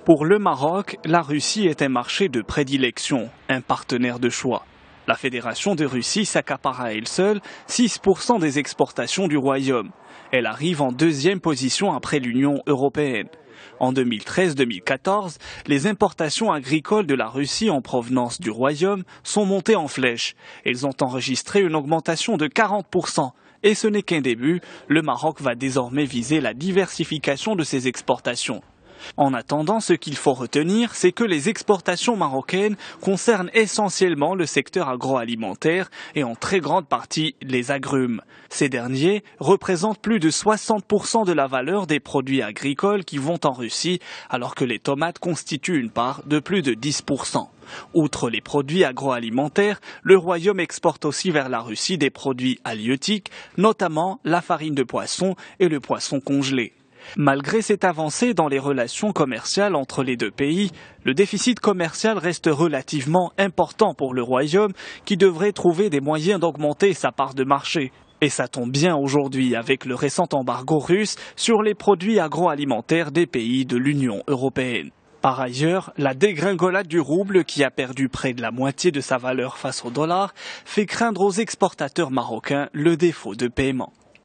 Pour le Maroc, la Russie est un marché de prédilection, un partenaire de choix. La Fédération de Russie s'accapare à elle seule 6% des exportations du royaume. Elle arrive en deuxième position après l'Union européenne. En 2013-2014, les importations agricoles de la Russie en provenance du royaume sont montées en flèche. Elles ont enregistré une augmentation de 40%. Et ce n'est qu'un début, le Maroc va désormais viser la diversification de ses exportations. En attendant, ce qu'il faut retenir, c'est que les exportations marocaines concernent essentiellement le secteur agroalimentaire et en très grande partie les agrumes. Ces derniers représentent plus de 60% de la valeur des produits agricoles qui vont en Russie, alors que les tomates constituent une part de plus de 10%. Outre les produits agroalimentaires, le Royaume exporte aussi vers la Russie des produits halieutiques, notamment la farine de poisson et le poisson congelé. Malgré cette avancée dans les relations commerciales entre les deux pays, le déficit commercial reste relativement important pour le Royaume qui devrait trouver des moyens d'augmenter sa part de marché. Et ça tombe bien aujourd'hui avec le récent embargo russe sur les produits agroalimentaires des pays de l'Union européenne. Par ailleurs, la dégringolade du rouble, qui a perdu près de la moitié de sa valeur face au dollar, fait craindre aux exportateurs marocains le défaut de paiement.